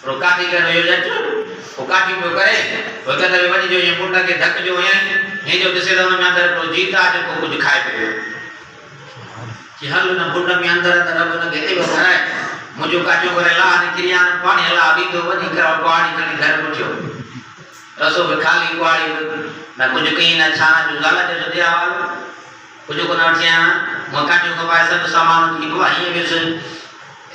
रोकाती के रोयो जच रोकाती पे करे वगत में वनी जो ये पुंडा के धक जो है ये जो दिसे तो में अंदर को जीता जो को कुछ खाए पे कि हल न पुंडा में अंदर रब न गेते वो कराए मुझे काचो करे ला ने क्रिया न पानी ला अभी तो वनी कर पानी कनी घर पहुंचो रसो में खाली वाली ना कुछ कहीं ना छाना जो गाला जो दिया वाला कुछ को ना छिया मका जो को पैसा तो सामान की को आई है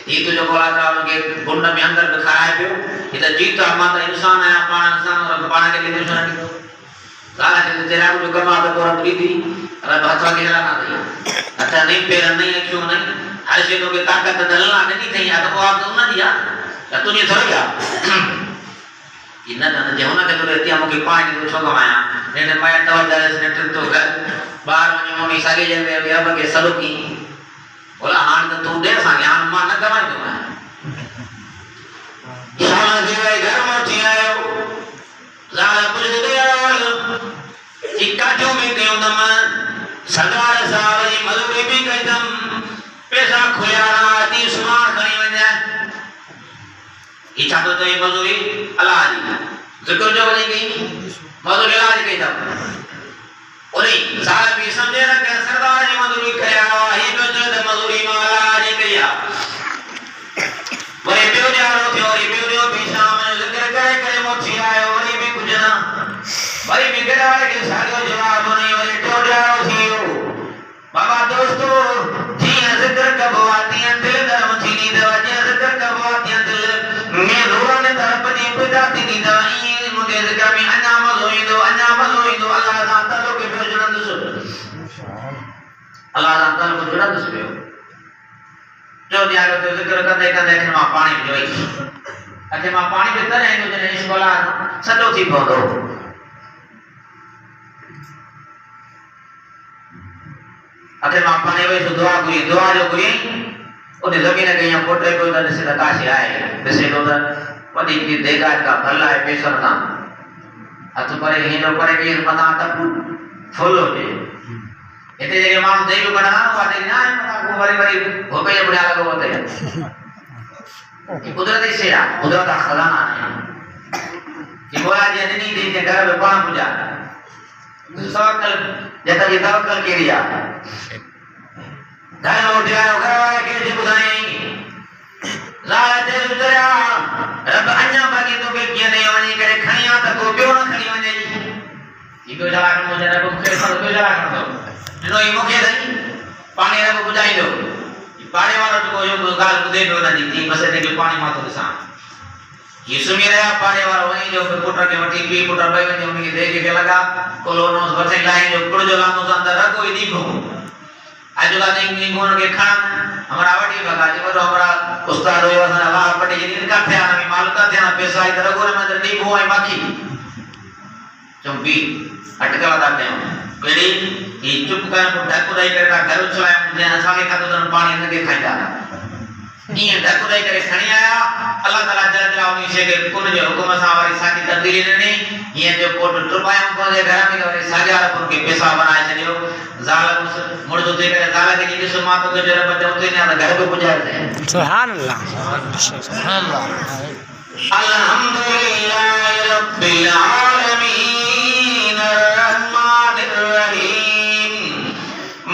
ये तो जो बोला था उनके बुंड में अंदर में खाए पे इधर जीता माता इंसान है पाना इंसान और पाना के लिए इंसान की गाला के तेरा को कमा पे तोरा प्रीति अरे भाषा के ना दे अच्छा नहीं पैर नहीं है क्यों नहीं हर चीज के ताकत दलना नहीं थी या तो आप तो ना दिया या तूने थोड़ा गया इन्ना ना जेवना के तो रहती हम के पानी तो छोका माया ने माया तो दस ने तो घर बाहर में मम्मी सागे जे अब के सलो की बोला हां तो तू दे सांगे हां मान न दवाई दो शाला देवे घर मोटी आयो लाला पुल दे आयो इक्का जो में कयो दम सरदार साहब जी मजूरी भी कदम पैसा खोया दी सुमार खणी वने इच्छा तो ये मजूरी अल्लाह जी जिक्र जो वनी गई मजूरी अल्लाह जी कदम ओरे साहब भी समझे ना के सरदार जी मजूरी खया ही जो जो मजूरी माला जी कया वही बियो जारो थियो री बियो भी शाम में जिक्र करे करे मोची आयो वही भी कुछ ना वही भी गेड़ा वाले के सागो जवाब नहीं वही तो जारो थियो बाबा दोस्तों जी जिक्र कब आती है दिल धर्म थी दवा जी जिक्र कब आती है दिल मैं रोरा ने तरफ दी पिता दी दवाई मुझे जिक्र में अनामल होई दो अल्लाह जानता लो के जुड़न दसो अल्लाह जानता लो जुड़न दसो जो दिया तो जिक्र कर देखने मा पानी जोई अथे मा पानी भीतर है जो ने इस बोला सदो थी पौधो अथे मा पानी वे दुआ जो गुरी ओने जमीन के यहां पोटे को दर से काशी आए जैसे तो वडी की देगा का भला है पेशर ना अत पर ही जो पर भी पता तक फुल हो जे इते जगह मां देव बना वाटे ना पता को बड़ी हो गई बढ़िया लगो होते ये कुदरत से या कुदरत का खजाना है कि बोला जी नहीं दी के घर में कौन पूजा तवक्कल जैसा कि तवक्कल के लिया घर में उठा घर वाले के जी बुधाई लाला दे उतरा रब अन्या बाकी तो के किए नहीं वनी करे खणिया त को बियो न खणी वने ई को जला कर मुझे रब के सर को जला कर दो नो ई मुखे नहीं पानी रब बुझाई दो ई पानी वाला को यो गाल को दे दो ना जी बस ने के पानी मातो दिसा यीशु मेरा पानी वाला वही जो पुत्र के वटी पी पुत्र भाई ने उनके दे के लगा कोलोनो बथे लाइन जो कुड़ जो लानो अंदर रखो ई दीपो आजुला नहीं कोन के खान हमारा वटी बगा जो हमारा उस्ताद हो ना अल्लाह पटे जिन का थे ना मालूम का थे ना पैसा इधर गोरे में नहीं बोए बाकी चुप्पी अटकला दाते हैं पेड़ी ये चुप कर ढकुराई करता घर चलाया मुझे सागे का तो पानी लगे खाइदा ये ढकुराई करे खणी आया अल्लाह ताला जल्ला उनी से के कुन जो हुकुम सा वाली साकी तब्दीली ने ये जो कोट टुपाया को जे घर में वाली सागे वाला पुन के पैसा बनाए छलियो जाल मुड़ तो दे करे जाल के जी सुमा तो के जरा बच्चा उते ना घर पे गुजारते हैं सुभान अल्लाह अल्हम्दुलिल्लाह रब्बिल आलमीन अर्रहमानिर रहीम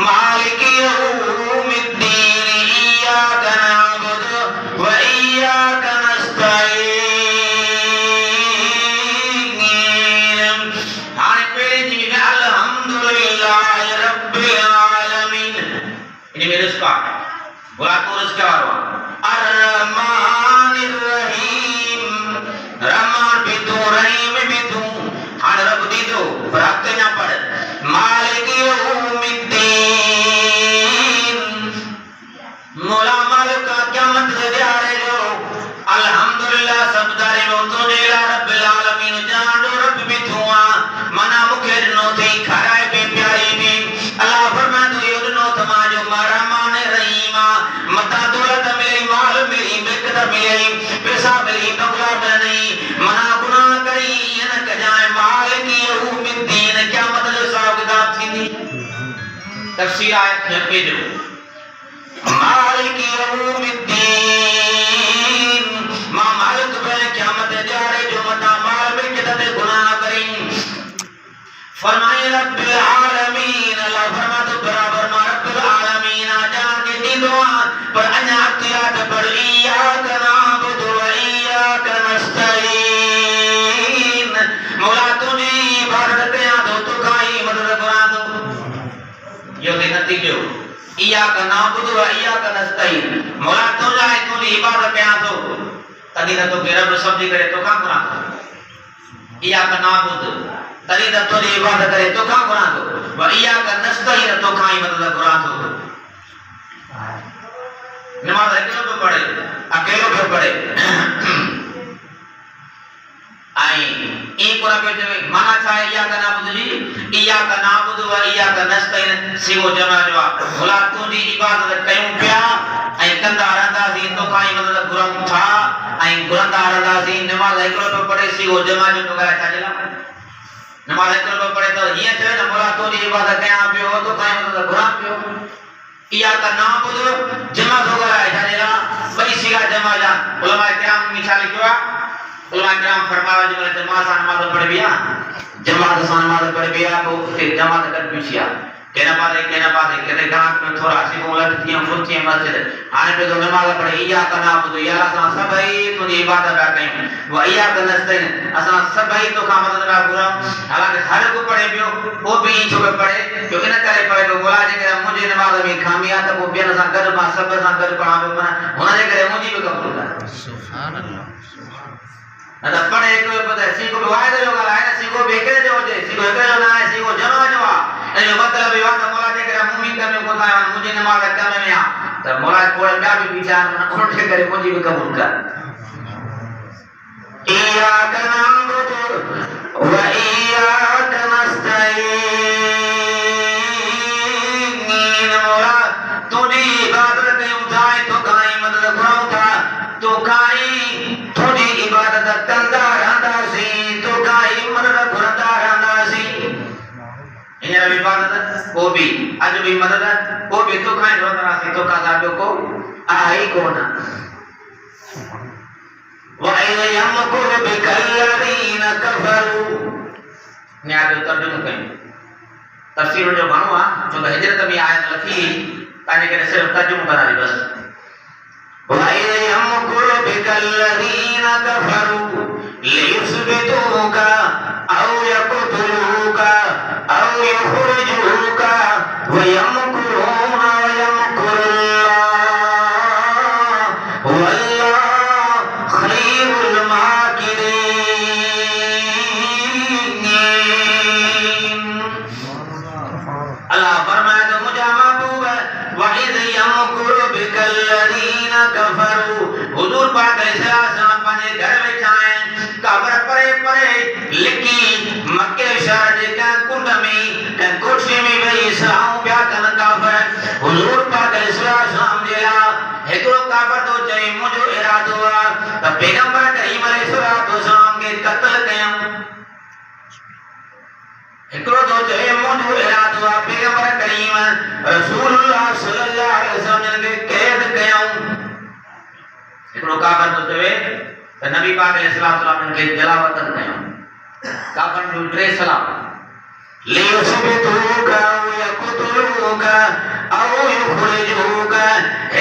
मालिक यौमिद्दीन इय्याका नअबुदु व इय्याका नस्तईन आने पेरे जी में अल्हम्दुलिल्लाह रब्बिल आलमीन ini meruska bola terus ke bawah ar-rahmanir rahim rahman bitu rahim bitu hal rabb ditu prakteknya pada malik yaumiddin mola malik ka kiamat se diare jo alhamdulillah sabdare lo to dela rabbil alamin jando rabb bituwa mana mukher no thei kharai be pyari be allah फरमाता है यो no तमाजो Rahman रहीम मता दौलत मेरी माल मेरी मिल्कत मेरी पैसा मेरी दौलत नहीं मना गुनाह करी न कजाए मालिक यौमिद्दीन क्या मतलब साहब किताब थी तफसीर आयत में पेजो मालिक यौमिद्दीन मा मालिक बने फरमाए रब्बिल आलमीन, अल्लाह फरमा तो बराबर मा रब्बिल आलमीन जान के दी दुआ पर अन्य अख्तियात पर इय्याका नअबुदु व इय्याका नस्तईन। मौला तुझी इबादत कया तो तुखाई मदद करा दो। यो दे नतीजो इय्याका नअबुदु व इय्याका नस्तईन। मौला तुझी इबादत कया तो तदी न तो रब सब्जी करे तो का करा दो। इय्याका नअबुदु तरी तो तोरी इबादत करे तो का गुनाह दो व इय्याका नस्तईन तो खाई मदद गुनाह दो। नमाज अकेलो पे पढ़े आई ई कोरा पे जवे माना छाए इय्याका नअबुदु जी इय्याका नअबुदु व इय्याका नस्तईन सिगो जमा जवाब भला तुजी इबादत कयूं पिया आई कंदा रहंदासी तो खाई मदद गुनाह था आई गुनाह रहंदासी नमाज अकेलो पे पढ़े सिगो जमा जो गया छाजेला नमाज अकेलो पढ़े तो ये चवे न मोला तोरी इबादत कया पियो तो काई मतलब गुनाह पियो। इय्याका नअबुदु जमा हो गया है जानेला बई सिगा जमा जा उलमा किराम मिसाल किया उलमा किराम फरमावे जो जमा सा नमाज पढ़ बिया जमा सा नमाज पढ़ बिया तो के जमा कर पिसिया केना बात के गांव में थोड़ा सी बोलत थी फुर्ती मस्जिद आने पे तो नमाज पढ़े इय्याका नअबुदु या असा सभई तुनी इबादत बा कई व इय्याका नस्तईन असा सभई तो का मदद बा पूरा। हालांकि हर को पढ़े पियो वो भी छो पढ़े जो इन करे पढ़े तो बोला जे के मुझे नमाज में खामिया तो वो बेन सा कर मा सब सा कर पढ़ावे मना होना जे करे मुझे भी कबूल कर सुभान अल्लाह। अदा पढ़े को पता सी को वायदे लोग आए ना सी को बेके जो जे सी को एकरे ना है सी को जमा जवा ए मतलब ये बात मोला जे करे मुमिन करने को था मुझे नमाज करने में आ तो मोला कोई क्या भी विचार मन उठे करे मुझे भी कबूल कर। इय्याका नअबुदु व इय्याका नस्तईन। मोला तुझी इबादत कयूं जाए तो काई मदद घुराऊं था तो काई तुझी इबादत कंदा रहंदासी तो काई मदद घुरंदा रहंदासी। इन इबादत को भी अज भी मदद को भी तो काई रहंदासी तो का जाबो को आई कोना। وَإِذْ يَمْكُرُ بِكَ الَّذِينَ كَفَرُوا न्याय जो तर्जुमो कयो तफसीर जो घणो आ जो हिजरत में आयत लखी ताने करे सिर्फ तर्जुमो कराई बस। وَإِذْ يَمْكُرُ بِكَ الَّذِينَ كَفَرُوا لِيُثْبِتُوكَ أَوْ يَقْتُلُوكَ أَوْ يُخْرِجُوكَ وَيَمْكُرُونَ وَيَمْكُرُ हुजूर पाक अलैहिस्सलाम पाने घर में जाए कब्र परे परे लिखी मक्के शहर जे का कुंड में कोठे में वही सलाम प्या कन कब्र हुजूर पाक अलैहिस्सलाम जेला एकरो कब्र तो चई मुजो इरादो आ त पैगंबर करीम अलैहिस्सलाम के कत्ल कया एकरो तो चई मुजो इरादो आ पैगंबर करीम रसूलुल्लाह सल्लल्लाहु अलैहि वसल्लम के कैद कया एकरो काफर तो चवे त नबी पाक अलैहिस्सलाम के जलावतन कयो काफर जो टे सलाम ले युसबितुका व यक़तुलुका औ युखरिजुका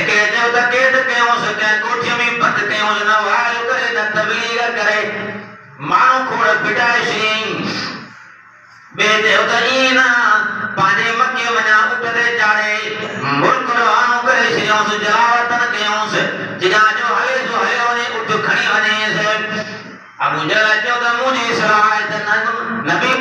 एके जो त कैद कयो सके कोठे में बंद कयो न वाल करे न तबलीग करे मानो खोड़ पिटाए सी बे देवता ईना पाने मक्के वना उठदे चाड़े मुल्क रवानो करे सियों से जलावतन कयो से जिगा जो हले ने उठ खणी वने से अबू जहल चौदा मुने सलाह नबी